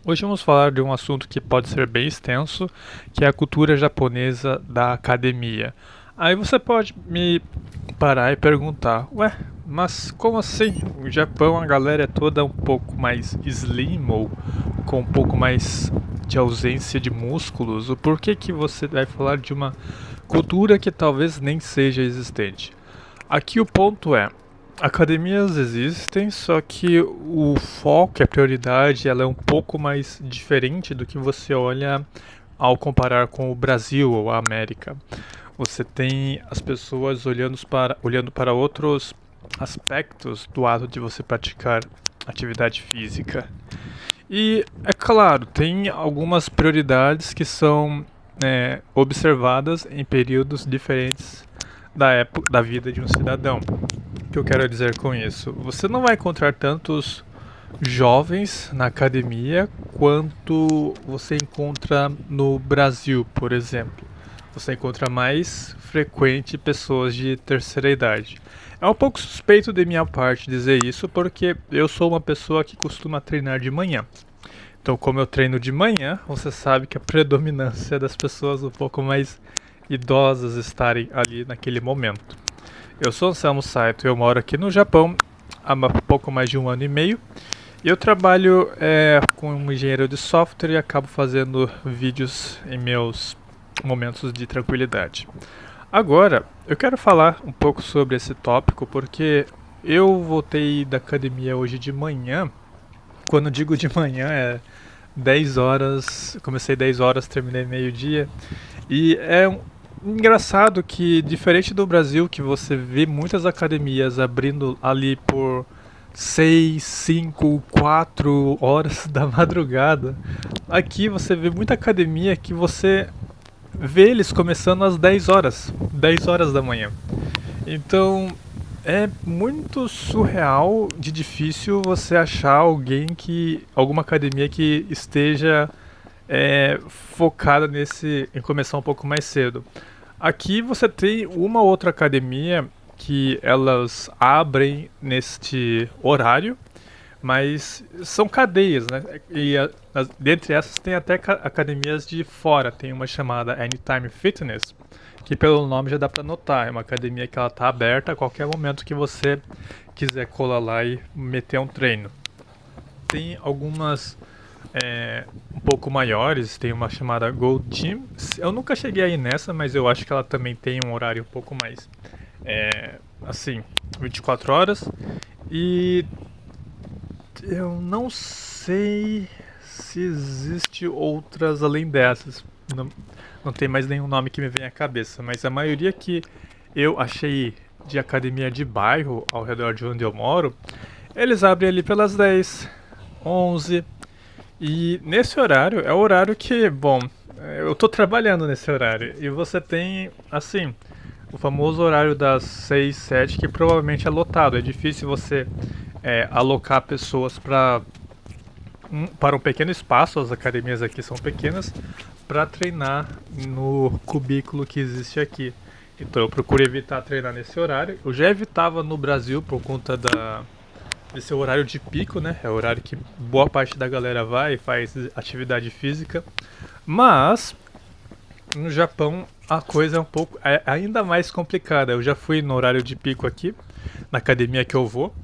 Hoje vamos falar de um assunto que pode ser bem extenso, que é a cultura japonesa da academia. Aí você pode me parar e perguntar, ué, mas como assim? O Japão, a galera é toda um pouco mais slim ou com um pouco mais de ausência de músculos? O porquê que você vai falar de uma cultura que talvez nem seja existente? Aqui o ponto é, academias existem, só que o foco, a prioridade, ela é um pouco mais diferente do que você olha ao comparar com o Brasil ou a América. Você tem as pessoas olhando para outros aspectos do ato de você praticar atividade física. E, é claro, tem algumas prioridades que são observadas em períodos diferentes da vida de um cidadão. O que eu quero dizer com isso? Você não vai encontrar tantos jovens na academia quanto você encontra no Brasil, por exemplo. Você encontra mais frequente pessoas de terceira idade. É um pouco suspeito de minha parte dizer isso porque eu sou uma pessoa que costuma treinar de manhã. Então, como eu treino de manhã, você sabe que a predominância das pessoas um pouco mais idosas estarem ali naquele momento. Eu sou Anselmo Saito, eu moro aqui no Japão há pouco mais de um ano e meio. E eu trabalho como engenheiro de software e acabo fazendo vídeos em meus momentos de tranquilidade. Agora, eu quero falar um pouco sobre esse tópico porque eu voltei da academia hoje de manhã. Quando digo de manhã é 10 horas, comecei 10 horas, terminei meio-dia. E é engraçado que, diferente do Brasil, que você vê muitas academias abrindo ali por 6, 5, 4 horas da madrugada, aqui você vê muita academia que você vê eles começando às 10 horas da manhã. Então, é muito surreal de difícil você achar alguma academia que esteja focada em começar um pouco mais cedo. Aqui você tem uma outra academia que elas abrem neste horário, mas são cadeias, né? Dentre essas tem até academias de fora. Tem uma chamada Anytime Fitness, que pelo nome já dá para notar. É uma academia que ela tá aberta a qualquer momento que você quiser colar lá e meter um treino. Tem algumas um pouco maiores, tem uma chamada Gold Gym. Eu nunca cheguei aí nessa, mas eu acho que ela também tem um horário um pouco mais assim, 24 horas. E eu não sei se existe outras além dessas. Não, não tem mais nenhum nome que me vem à cabeça, mas a maioria que eu achei de academia de bairro ao redor de onde eu moro, eles abrem ali pelas 10, 11. E nesse horário é o horário que, bom, eu tô trabalhando nesse horário. E você tem, assim, o famoso horário das 6, 7, que provavelmente é lotado. É difícil você alocar pessoas para um pequeno espaço, as academias aqui são pequenas, para treinar no cubículo que existe aqui. Então eu procuro evitar treinar nesse horário. Eu já evitava no Brasil por conta desse horário de pico, né? É o horário que boa parte da galera vai e faz atividade física. Mas no Japão a coisa é um pouco ainda mais complicada. Eu já fui no horário de pico aqui, na academia que eu vou,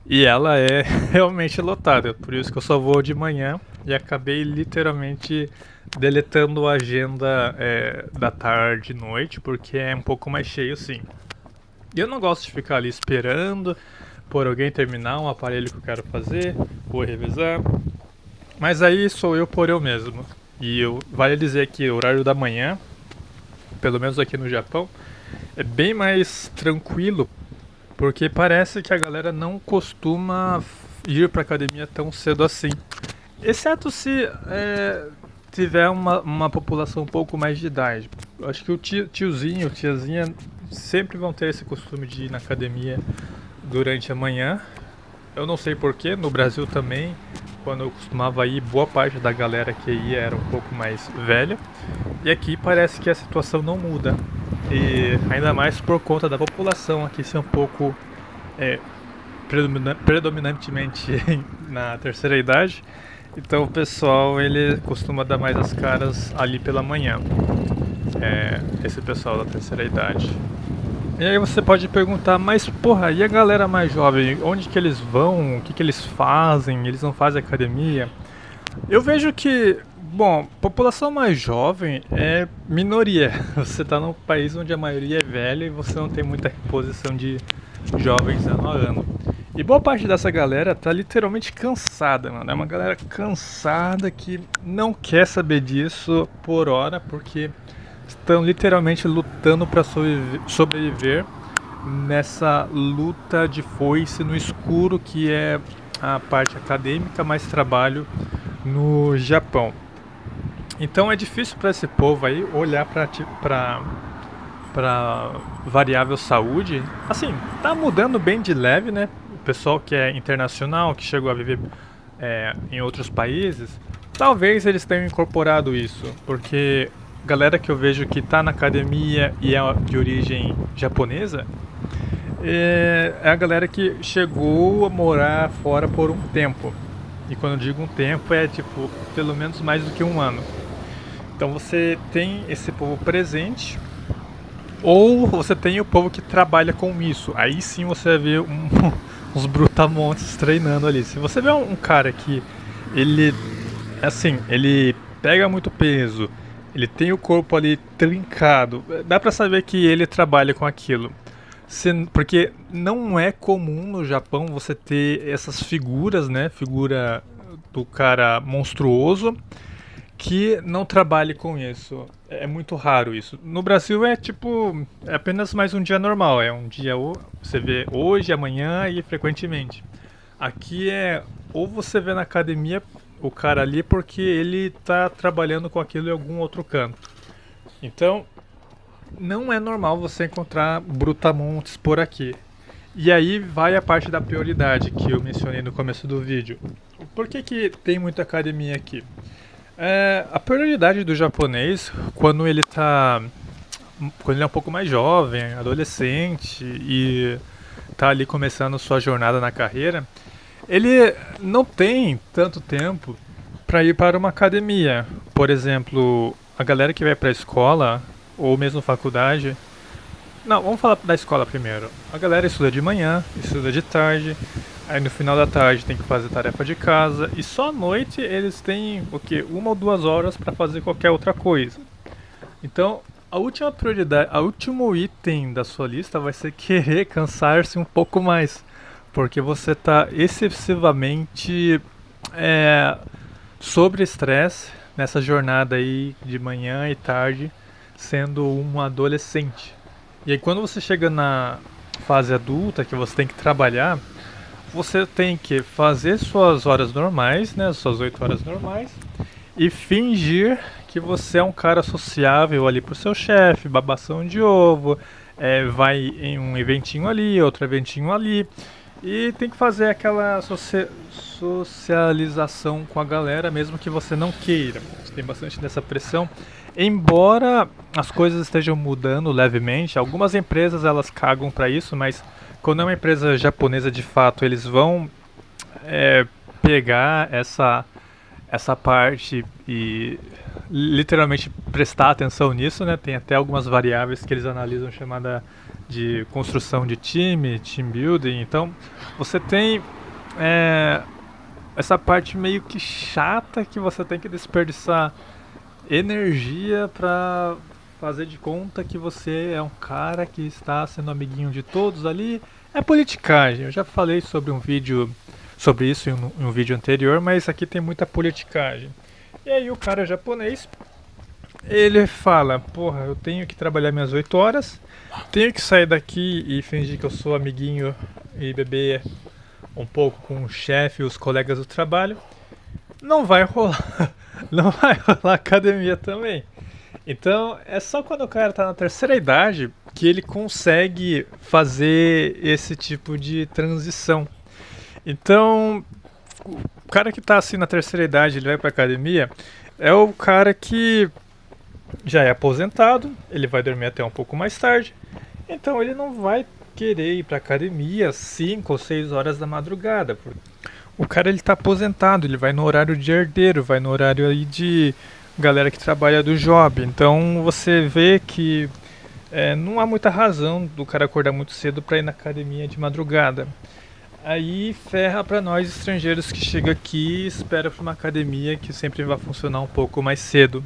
e ela é realmente lotada. Por isso que eu só vou de manhã e acabei literalmente deletando a agenda da tarde e noite, porque é um pouco mais cheio sim. E eu não gosto de ficar ali esperando por alguém terminar um aparelho que eu quero fazer, vou revisar. Mas aí sou eu por eu mesmo. Vale dizer que o horário da manhã, pelo menos aqui no Japão, é bem mais tranquilo, porque parece que a galera não costuma ir pra academia tão cedo assim. Exceto se tiver uma população um pouco mais de idade. Eu acho que o tiozinho, tiazinha sempre vão ter esse costume de ir na academia durante a manhã. Eu não sei porquê, no Brasil também, quando eu costumava ir, boa parte da galera que ia era um pouco mais velha. E aqui parece que a situação não muda. E ainda mais por conta da população aqui ser um pouco predominantemente na terceira idade. Então o pessoal ele costuma dar mais as caras ali pela manhã. Esse pessoal da terceira idade. E aí você pode perguntar, mas porra, e a galera mais jovem? Onde que eles vão? O que que eles fazem? Eles não fazem academia? Eu vejo que, bom, população mais jovem é minoria. Você tá num país onde a maioria é velha e você não tem muita reposição de jovens ano a ano. E boa parte dessa galera tá literalmente cansada, mano. É uma galera cansada que não quer saber disso por hora, porque estão literalmente lutando para sobreviver nessa luta de foice no escuro que é a parte acadêmica mais trabalho no Japão. Então é difícil para esse povo aí olhar para variável saúde. Assim, tá mudando bem de leve, né? O pessoal que é internacional, que chegou a viver em outros países, talvez eles tenham incorporado isso, porque galera que eu vejo que tá na academia e é de origem japonesa é a galera que chegou a morar fora por um tempo. E quando eu digo um tempo é tipo pelo menos mais do que um ano. Então você tem esse povo presente ou você tem o povo que trabalha com isso. Aí sim você vai ver uns brutamontes treinando ali. Se você vê um cara que ele, assim, ele pega muito peso, ele tem o corpo ali trincado, dá pra saber que ele trabalha com aquilo. Porque não é comum no Japão você ter essas figuras, né? Figura do cara monstruoso que não trabalhe com isso. É muito raro isso. No Brasil é tipo, é apenas mais um dia normal. É um dia você vê hoje, amanhã e frequentemente. Aqui é ou você vê na academia o cara ali porque ele tá trabalhando com aquilo em algum outro canto. Então, não é normal você encontrar brutamontes por aqui. E aí vai a parte da prioridade que eu mencionei no começo do vídeo. Por que que tem muita academia aqui? A prioridade do japonês, quando ele é um pouco mais jovem, adolescente e tá ali começando sua jornada na carreira, ele não tem tanto tempo para ir para uma academia. Por exemplo, a galera que vai para a escola ou mesmo faculdade. Não, vamos falar da escola primeiro. A galera estuda de manhã, estuda de tarde, aí no final da tarde tem que fazer tarefa de casa e só à noite eles têm o que? 1 ou 2 horas para fazer qualquer outra coisa. Então, a última prioridade, o último item da sua lista vai ser querer cansar-se um pouco mais, porque você está excessivamente sobre estresse nessa jornada aí de manhã e tarde, sendo um adolescente. E aí quando você chega na fase adulta, que você tem que trabalhar, você tem que fazer suas horas normais, né, suas 8 horas normais, e fingir que você é um cara sociável ali pro seu chefe, babação de ovo, vai em um eventinho ali, outro eventinho ali, e tem que fazer aquela socialização com a galera, mesmo que você não queira. Tem bastante dessa pressão. Embora as coisas estejam mudando levemente, algumas empresas elas cagam para isso, mas quando é uma empresa japonesa de fato, eles vão pegar essa parte e literalmente prestar atenção nisso, né? Tem até algumas variáveis que eles analisam chamada de construção de time, team building. Então você tem essa parte meio que chata que você tem que desperdiçar energia pra fazer de conta que você é um cara que está sendo amiguinho de todos ali. É politicagem. Eu já falei sobre isso em um vídeo anterior, mas aqui tem muita politicagem. E aí o cara japonês, ele fala, porra, eu tenho que trabalhar minhas 8 horas, tenho que sair daqui e fingir que eu sou amiguinho e beber um pouco com o chefe e os colegas do trabalho. Não vai rolar. Não vai rolar academia também. Então é só quando o cara tá na terceira idade que ele consegue fazer esse tipo de transição. Então, o cara que tá assim na terceira idade, ele vai pra academia, é o cara que já é aposentado, ele vai dormir até um pouco mais tarde, então ele não vai querer ir pra academia 5 ou 6 horas da madrugada. O cara ele tá aposentado, ele vai no horário de herdeiro, vai no horário aí de galera que trabalha do job. Então você vê que não há muita razão do cara acordar muito cedo para ir na academia de madrugada. Aí ferra para nós estrangeiros que chega aqui e espera para uma academia que sempre vai funcionar um pouco mais cedo.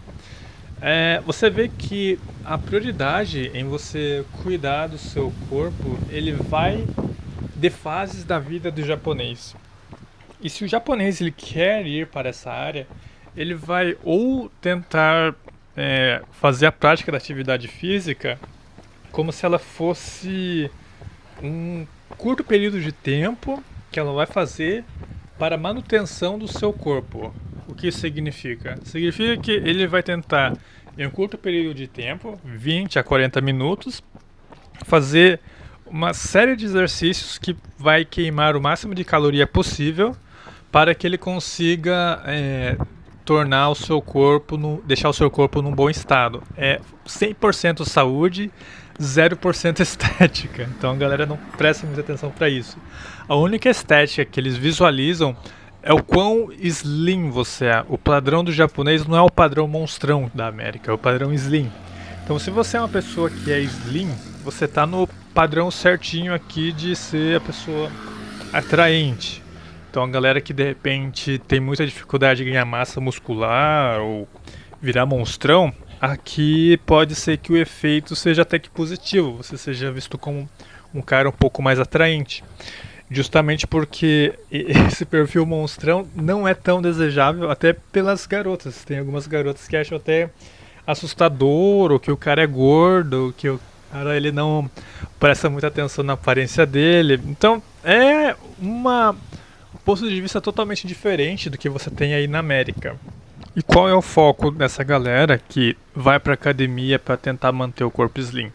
Você vê que a prioridade em você cuidar do seu corpo, ele vai de fases da vida do japonês. E se o japonês ele quer ir para essa área, ele vai ou tentar fazer a prática da atividade física como se ela fosse um curto período de tempo que ela vai fazer para a manutenção do seu corpo. O que isso significa? Significa que ele vai tentar, em um curto período de tempo, 20 a 40 minutos, fazer uma série de exercícios que vai queimar o máximo de caloria possível para que ele consiga tornar o seu corpo, deixar o seu corpo num bom estado. É 100% saúde, 0% estética. Então a galera não presta muita atenção para isso. A única estética que eles visualizam é o quão slim você é. O padrão do japonês não é o padrão monstrão da América, é o padrão slim. Então se você é uma pessoa que é slim, você tá no padrão certinho aqui de ser a pessoa atraente. Então a galera que de repente tem muita dificuldade de ganhar massa muscular ou virar monstrão, aqui pode ser que o efeito seja até que positivo, você seja visto como um cara um pouco mais atraente. Justamente porque esse perfil monstrão não é tão desejável até pelas garotas. Tem algumas garotas que acham até assustador, ou que o cara é gordo, ou que o cara ele não presta muita atenção na aparência dele. Então é um ponto de vista totalmente diferente do que você tem aí na América. E qual é o foco dessa galera que vai pra academia para tentar manter o corpo slim?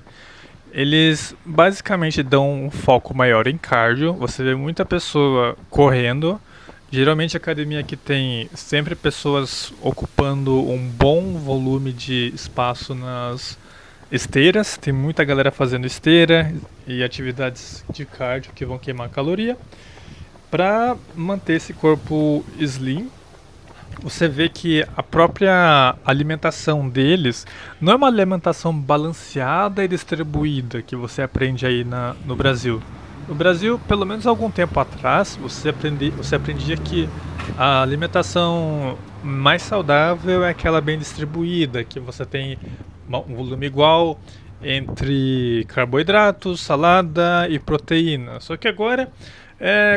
Eles basicamente dão um foco maior em cardio. Você vê muita pessoa correndo. Geralmente a academia que tem sempre pessoas ocupando um bom volume de espaço nas esteiras. Tem muita galera fazendo esteira e atividades de cardio que vão queimar caloria. Para manter esse corpo slim, você vê que a própria alimentação deles não é uma alimentação balanceada e distribuída que você aprende aí no Brasil. No Brasil, pelo menos algum tempo atrás, você aprendia que a alimentação mais saudável é aquela bem distribuída, que você tem um volume igual entre carboidratos, salada e proteína. Só que agora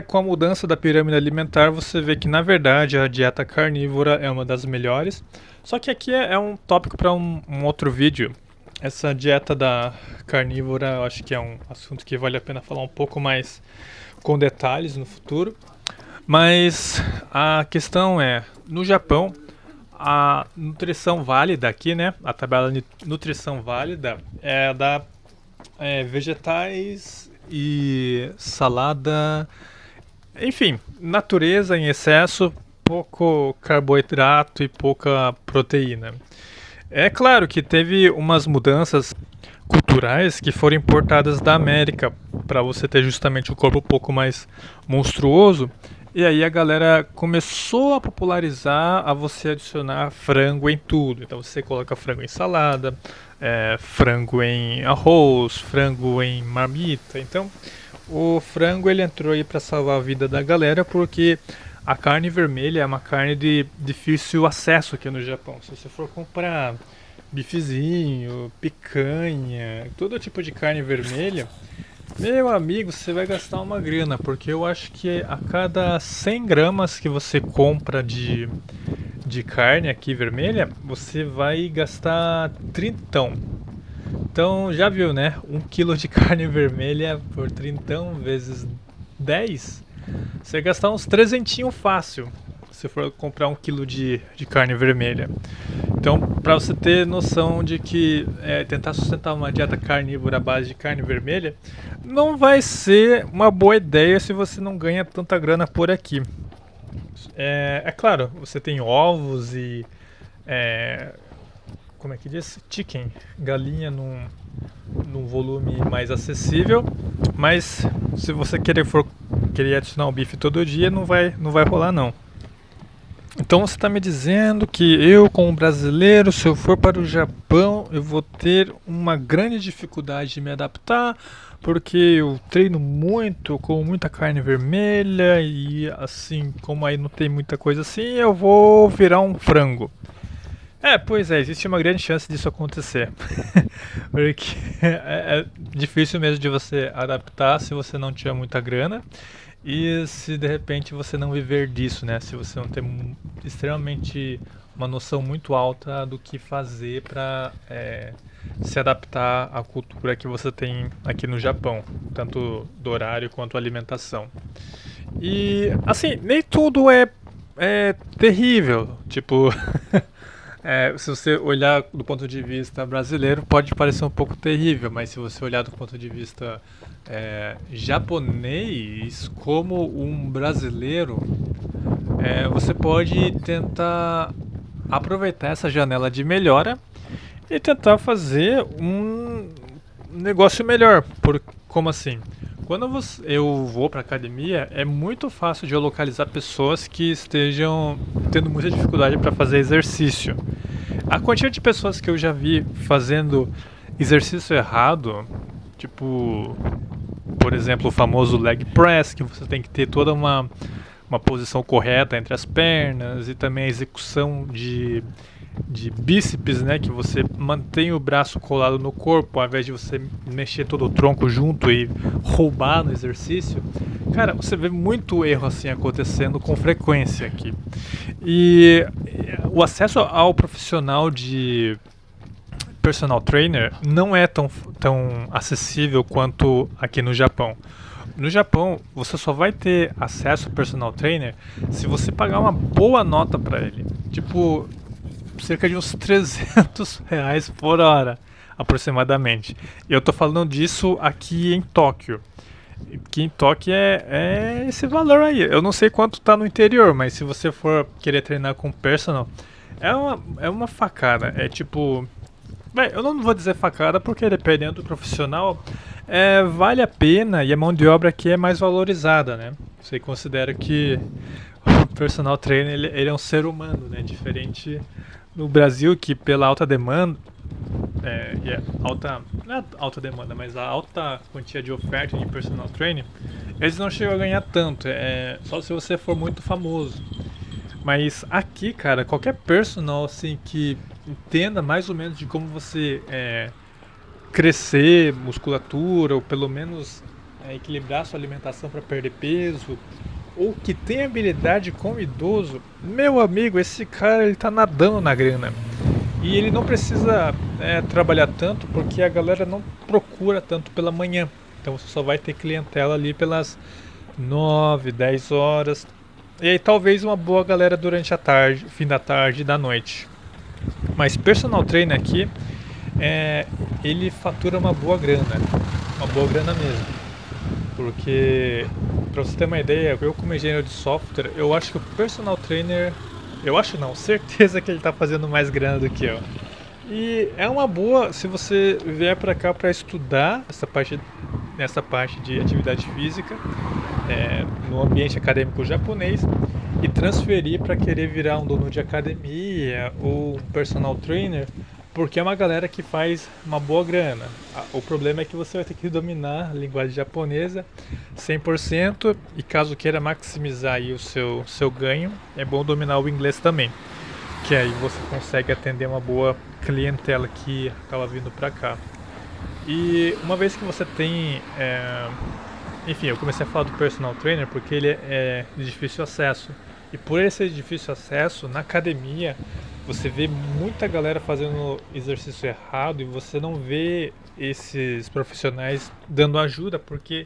com a mudança da pirâmide alimentar, você vê que na verdade a dieta carnívora é uma das melhores. Só que aqui é um tópico para um outro vídeo. Essa dieta da carnívora, eu acho que é um assunto que vale a pena falar um pouco mais com detalhes no futuro. Mas a questão é, no Japão, a nutrição válida aqui, né? A tabela de nutrição válida é da vegetais e salada, enfim, natureza em excesso, pouco carboidrato e pouca proteína. É claro que teve umas mudanças culturais que foram importadas da América para você ter justamente o corpo um pouco mais monstruoso. E aí a galera começou a popularizar a você adicionar frango em tudo. Então você coloca frango em salada, frango em arroz, frango em marmita. Então o frango ele entrou aí para salvar a vida da galera porque a carne vermelha é uma carne de difícil acesso aqui no Japão. Se você for comprar bifezinho, picanha, todo tipo de carne vermelha, meu amigo, você vai gastar uma grana, porque eu acho que a cada 100 gramas que você compra de carne aqui vermelha, você vai gastar 30. Então já viu, né? 1 quilo de carne vermelha por 30 vezes 10, você vai gastar uns 300 fácil, se for comprar 1 quilo de carne vermelha. Então, para você ter noção de que tentar sustentar uma dieta carnívora à base de carne vermelha não vai ser uma boa ideia se você não ganha tanta grana por aqui. É claro, você tem ovos e como é que diz? Chicken, galinha num volume mais acessível, mas se você querer adicionar o bife todo dia, não vai rolar não. Então você está me dizendo que eu, como brasileiro, se eu for para o Japão, eu vou ter uma grande dificuldade de me adaptar, porque eu treino muito, como muita carne vermelha e assim, como aí não tem muita coisa assim, eu vou virar um frango. Pois é, existe uma grande chance disso acontecer. Porque é difícil mesmo de você adaptar se você não tiver muita grana. E se de repente você não viver disso, né? Se você não tem extremamente uma noção muito alta do que fazer para se adaptar à cultura que você tem aqui no Japão, tanto do horário quanto a alimentação. E assim, nem tudo é terrível. Tipo, se você olhar do ponto de vista brasileiro, pode parecer um pouco terrível, mas se você olhar do ponto de vista japonês, como um brasileiro, você pode tentar aproveitar essa janela de melhora e tentar fazer um negócio melhor. Como assim? Quando eu vou para academia, é muito fácil de eu localizar pessoas que estejam tendo muita dificuldade para fazer exercício. A quantidade de pessoas que eu já vi fazendo exercício errado, tipo, por exemplo, o famoso leg press, que você tem que ter toda uma posição correta entre as pernas e também a execução de bíceps, né, que você mantém o braço colado no corpo ao invés de você mexer todo o tronco junto e roubar no exercício. Cara, você vê muito erro assim acontecendo com frequência aqui. E o acesso ao profissional de personal trainer não é tão acessível quanto aqui no Japão. No Japão, você só vai ter acesso ao personal trainer se você pagar uma boa nota para ele. Tipo, cerca de uns R$ 300 por hora, aproximadamente. E eu tô falando disso aqui em Tóquio. Que em Tóquio é esse valor aí. Eu não sei quanto tá no interior, mas se você for querer treinar com personal, é uma facada. É tipo. Bem, eu não vou dizer facada porque dependendo do profissional, vale a pena e a mão de obra aqui é mais valorizada, né? Você considera que o personal trainer ele é um ser humano, né? Diferente no Brasil que pela alta demanda, não é alta demanda, mas a alta quantia de oferta de personal training, eles não chegam a ganhar tanto, só se você for muito famoso. Mas aqui, cara, qualquer personal assim que entenda mais ou menos de como você crescer musculatura ou pelo menos equilibrar sua alimentação para perder peso ou que tem habilidade com idoso, meu amigo, esse cara ele tá nadando na grana. E ele não precisa trabalhar tanto porque a galera não procura tanto pela manhã. Então você só vai ter clientela ali pelas 9, 10 horas. E aí talvez uma boa galera durante a tarde, fim da tarde e da noite. Mas personal trainer aqui, ele fatura uma boa grana mesmo. Porque, pra você ter uma ideia, eu como engenheiro de software, eu acho que o personal trainer, eu acho não, certeza que ele tá fazendo mais grana do que eu. E é uma boa se você vier pra cá pra estudar nessa parte de atividade física, no ambiente acadêmico japonês e transferir para querer virar um dono de academia ou um personal trainer, porque é uma galera que faz uma boa grana. O problema é que você vai ter que dominar a linguagem japonesa 100% e caso queira maximizar aí o seu ganho, é bom dominar o inglês também, que aí você consegue atender uma boa clientela que acaba vindo para cá. E uma vez que você tem enfim, eu comecei a falar do personal trainer porque ele é de difícil acesso. E por ele ser de difícil acesso, na academia você vê muita galera fazendo exercício errado e você não vê esses profissionais dando ajuda porque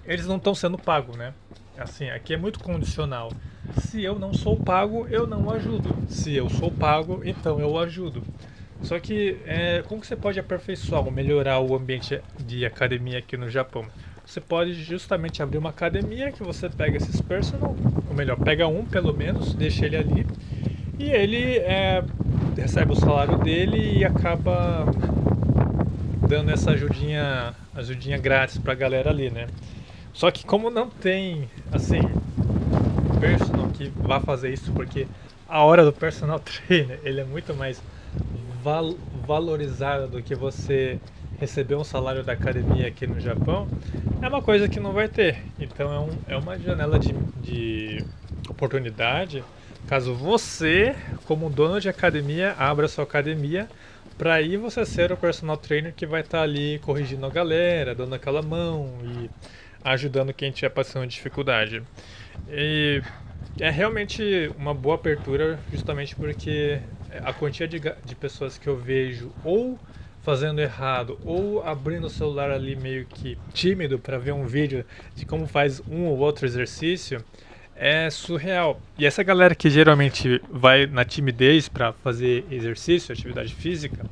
eles não estão sendo pagos, né? Assim, aqui é muito condicional. Se eu não sou pago, eu não ajudo. Se eu sou pago, então eu ajudo. Só que como que você pode aperfeiçoar ou melhorar o ambiente de academia aqui no Japão? Você pode justamente abrir uma academia que você pega esses personal, ou melhor, pega um pelo menos, deixa ele ali e ele recebe o salário dele e acaba dando essa ajudinha grátis pra galera ali, né? Só que como não tem, assim, personal que vá fazer isso, porque a hora do personal trainer ele é muito mais val valorizado do que você receber um salário da academia aqui no Japão, é uma coisa que não vai ter. Então é uma janela de oportunidade caso você, como dono de academia, abra sua academia para aí você ser o personal trainer que vai estar ali corrigindo a galera, dando aquela mão e ajudando quem estiver passando dificuldade. E é realmente uma boa abertura, justamente porque a quantia de pessoas que eu vejo ou fazendo errado ou abrindo o celular ali meio que tímido para ver um vídeo de como faz um ou outro exercício é surreal. E essa galera que geralmente vai na timidez para fazer exercício, atividade física,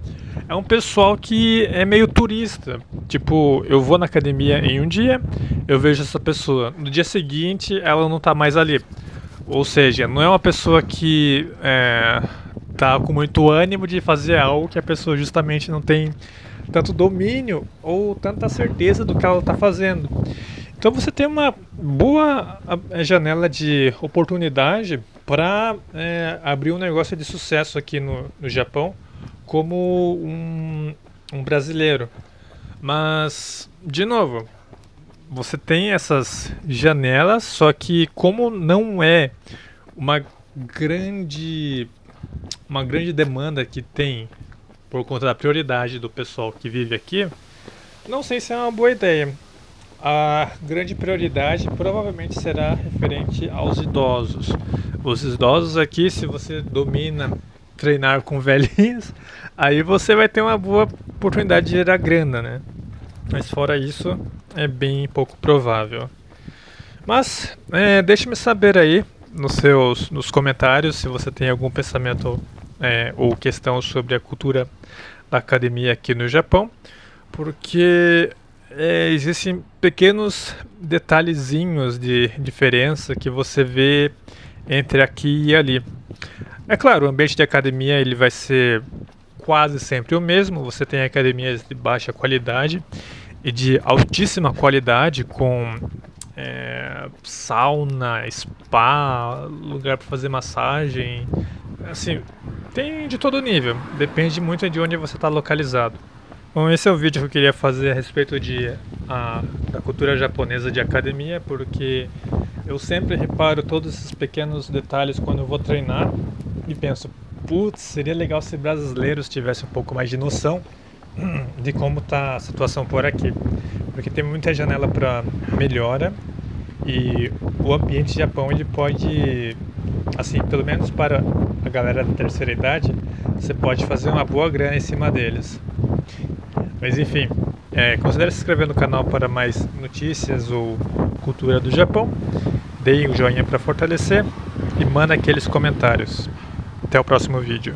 é um pessoal que é meio turista. Tipo, eu vou na academia em um dia, eu vejo essa pessoa. No dia seguinte, ela não tá mais ali. Ou seja, não é uma pessoa que tá com muito ânimo de fazer algo que a pessoa justamente não tem tanto domínio ou tanta certeza do que ela está fazendo. Então você tem uma boa janela de oportunidade para abrir um negócio de sucesso aqui no Japão como um brasileiro. Mas, de novo, você tem essas janelas, só que como não é uma grande uma grande demanda que tem por conta da prioridade do pessoal que vive aqui, não sei se é uma boa ideia. A grande prioridade provavelmente será referente aos idosos. Os idosos aqui, se você domina treinar com velhinhos, aí você vai ter uma boa oportunidade de gerar grana, né? Mas fora isso, é bem pouco provável. Mas deixe-me saber aí nos comentários se você tem algum pensamento ou questão sobre a cultura da academia aqui no Japão, porque existem pequenos detalhezinhos de diferença que você vê entre aqui e ali. É claro, o ambiente de academia ele vai ser quase sempre o mesmo. Você tem academias de baixa qualidade e de altíssima qualidade com sauna, spa, lugar para fazer massagem, assim, tem de todo nível, depende muito de onde você está localizado. Bom, esse é o vídeo que eu queria fazer a respeito da cultura japonesa de academia, porque eu sempre reparo todos esses pequenos detalhes quando eu vou treinar e penso, putz, seria legal se brasileiros tivessem um pouco mais de noção de como está a situação por aqui, porque tem muita janela para melhora e o ambiente de Japão ele pode, assim, pelo menos para a galera da terceira idade, você pode fazer uma boa grana em cima deles. Mas enfim, considere se inscrever no canal para mais notícias ou cultura do Japão. Deem um joinha para fortalecer e manda aqueles comentários. Até o próximo vídeo.